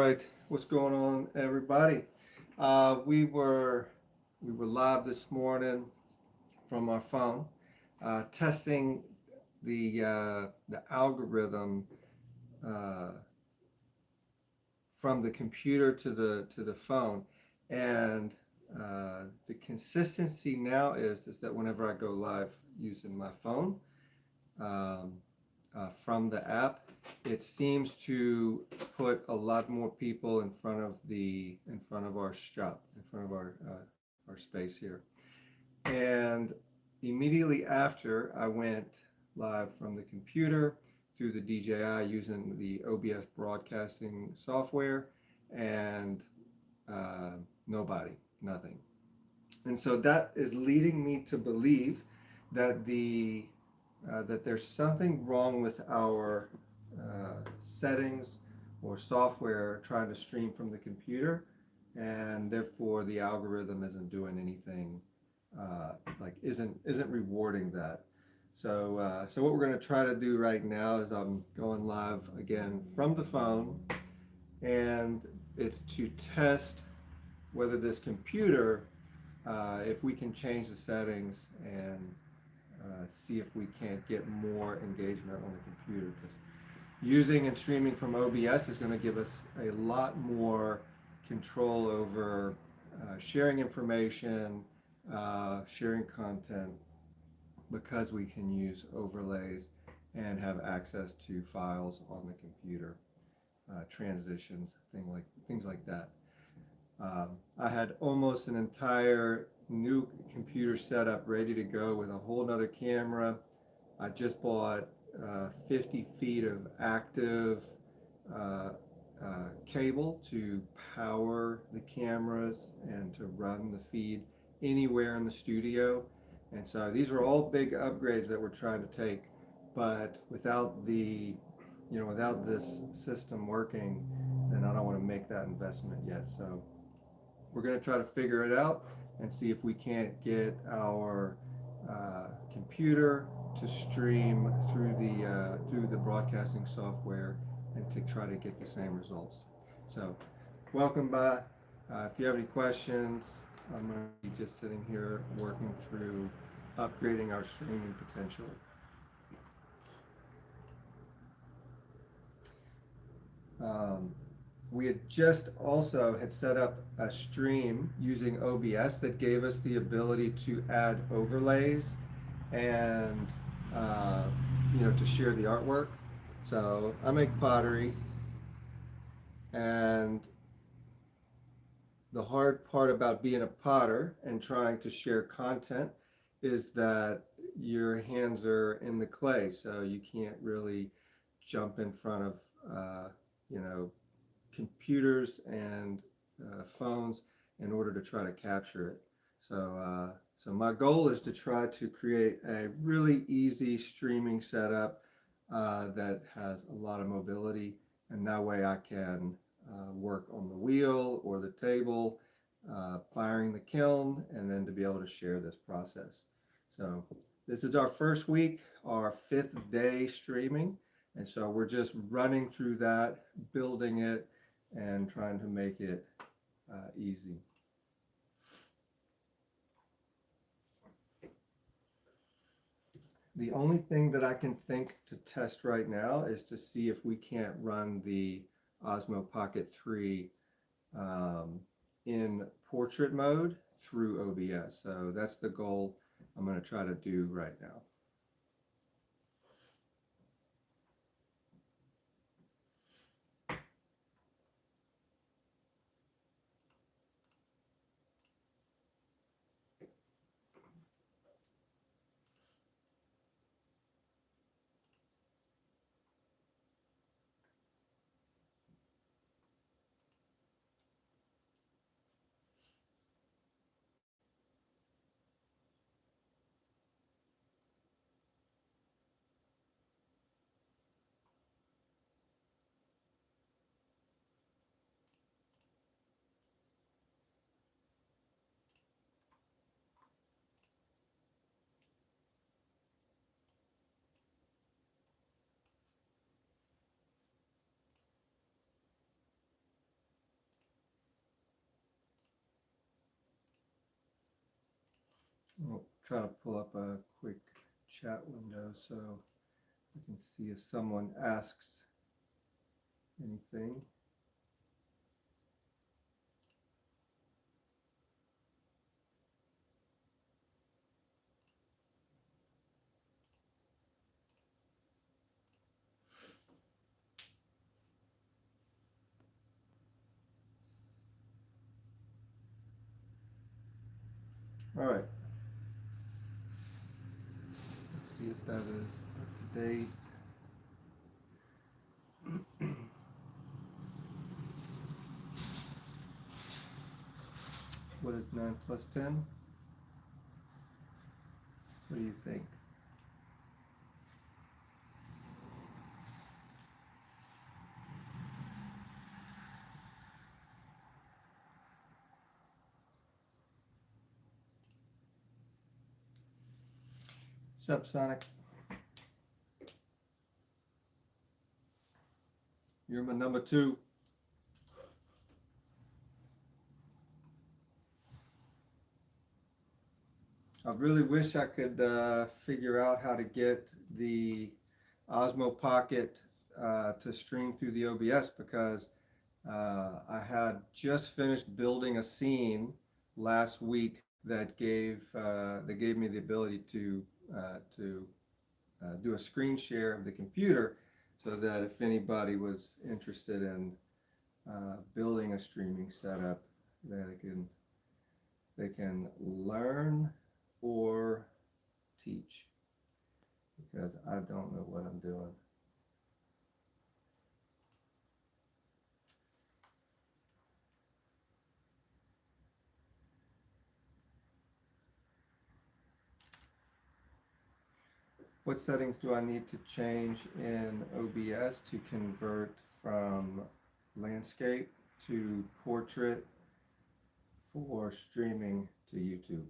right, what's going on, everybody? We were live this morning from our phone, testing the algorithm uh, from the computer to the phone, and the consistency now is that whenever I go live using my phone, um, from the app, it seems to put a lot more people in front of our shop, in front of our space here. And immediately after, I went live from the computer through the DJI using the OBS broadcasting software, and uh, nobody, nothing. And so that is leading me to believe that that there's something wrong with our settings or software trying to stream from the computer, and therefore the algorithm isn't doing anything, like isn't rewarding that. So what we're going to try to do right now is I'm going live again from the phone, and it's to test whether this computer, if we can change the settings and see if we can't get more engagement on the computer. Because using and streaming from OBS is going to give us a lot more control over sharing information, sharing content, because we can use overlays and have access to files on the computer, transitions, things like that. I had almost an entire new computer setup ready to go with a whole nother camera. I just bought 50 feet of active uh, cable to power the cameras and to run the feed anywhere in the studio. And so these are all big upgrades that we're trying to take, but without this system working, then I don't want to make that investment yet. So we're going to try to figure it out and see if we can't get our computer to stream through the broadcasting software and to try to get the same results. So, welcome by. If you have any questions, I'm going to be just sitting here working through upgrading our streaming potential. Um, we had just also had set up a stream using OBS that gave us the ability to add overlays and uh, to share the artwork. So I make pottery, and the hard part about being a potter and trying to share content is that your hands are in the clay, so you can't really jump in front of you know computers and phones in order to try to capture it. So my goal is to try to create a really easy streaming setup that has a lot of mobility, and that way I can work on the wheel or the table, firing the kiln, and then to be able to share this process. So this is our first week, our fifth day streaming, and so we're just running through that, building it, and trying to make it easy. The only thing that I can think to test right now is to see if we can't run the Osmo Pocket 3 um, in portrait mode through OBS. So that's the goal I'm going to try to do right now. I'll try to pull up a quick chat window so I can see if someone asks anything. All right. Let's see if that is up to date. What is 9 plus 10? What do you think? What's up, Sonic? You're my number 2. I really wish I could figure out how to get the Osmo Pocket to stream through the OBS, because I had just finished building a scene last week that gave me the ability to do a screen share of the computer, so that if anybody was interested in building a streaming setup, that they can learn or teach, because I don't know what I'm doing. What settings do I need to change in OBS to convert from landscape to portrait for streaming to YouTube?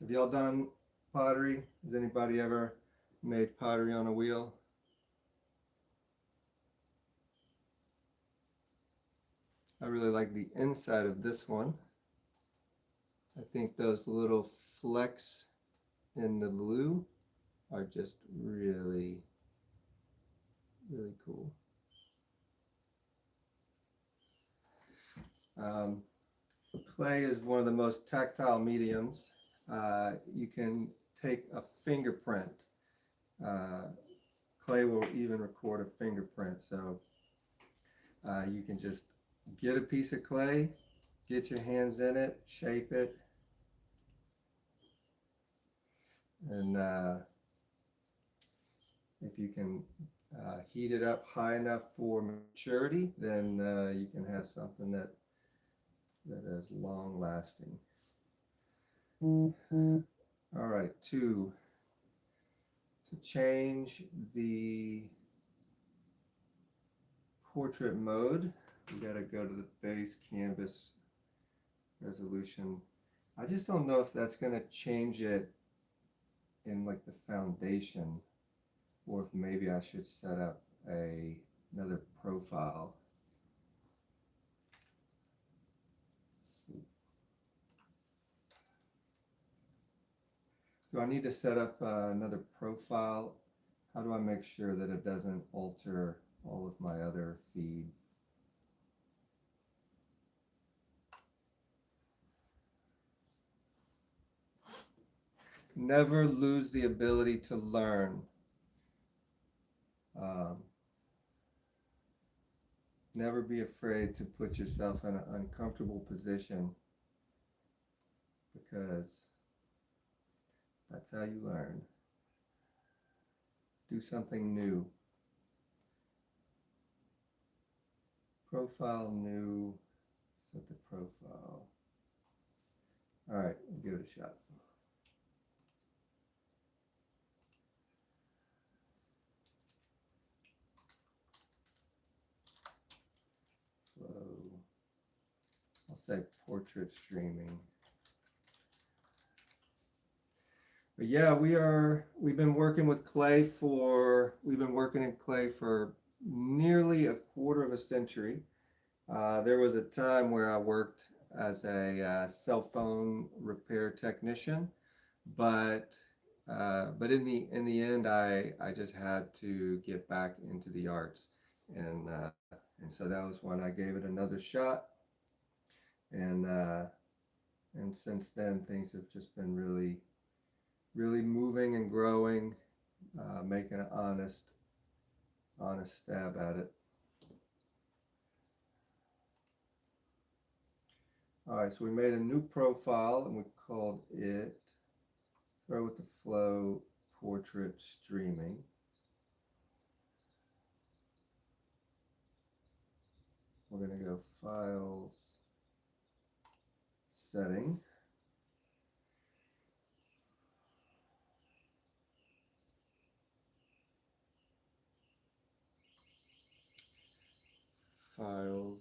Have y'all done pottery? Has anybody ever made pottery on a wheel? I really like the inside of this one. I think those little flecks in the blue are just really, really cool. Clay is one of the most tactile mediums. You can take a fingerprint. Clay will even record a fingerprint. So you can just get a piece of clay, get your hands in it, shape it, and if you can heat it up high enough for maturity, then you can have something that is long lasting. All right, to change the portrait mode, you got to go to the base canvas resolution. I just don't know if that's going to change it in like the foundation, or if maybe I should set up another profile. Do I need to set up another profile? How do I make sure that it doesn't alter all of my other feed? Never lose the ability to learn. Never be afraid to put yourself in an uncomfortable position, because that's how you learn. Do something new. Profile new, set the profile. All right, give it a shot. say portrait streaming. But yeah, we've been working in clay for nearly a quarter of a century. There was a time where I worked as a cell phone repair technician, but in the end, I just had to get back into the arts, and so that was when I gave it another shot, and uh, and since then things have just been really moving and growing, making an honest stab at it. All right, so we made a new profile and we called it Throw with the Flow Portrait Streaming. We're going to go Files, Setting. Files,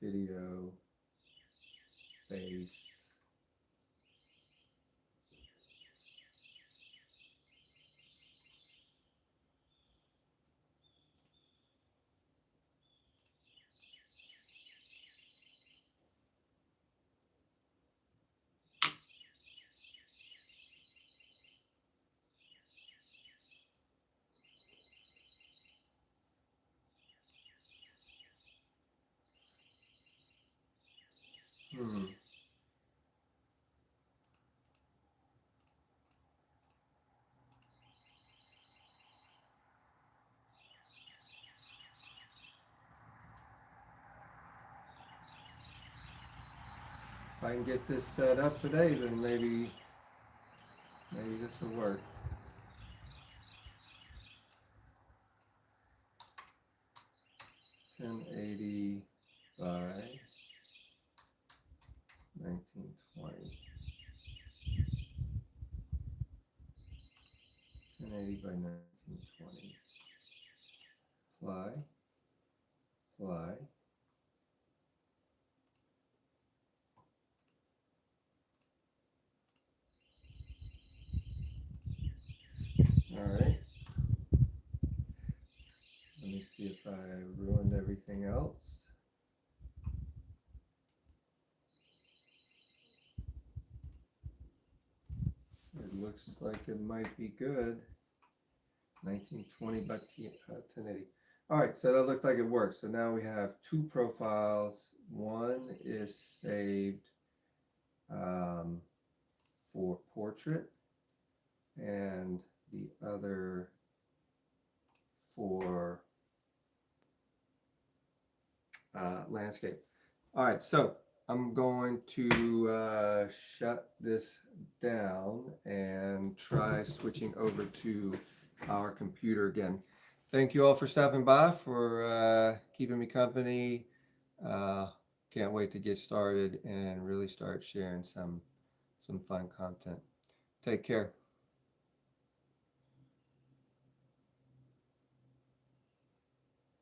Video, Base. Hmm. If I can get this set up today, then maybe this will work. 1080 by 1920. 1080 by 1920. Fly, fly. All right. Let me see if I ruined everything else. It looks like it might be good. 1920 by 1080. All right, so that looked like it works. So now we have two profiles. One is saved for portrait, and the other for landscape. All right, so I'm going to shut this down and try switching over to our computer again. Thank you all for stopping by, for keeping me company. Uh, can't wait to get started and really start sharing some fun content. Take care.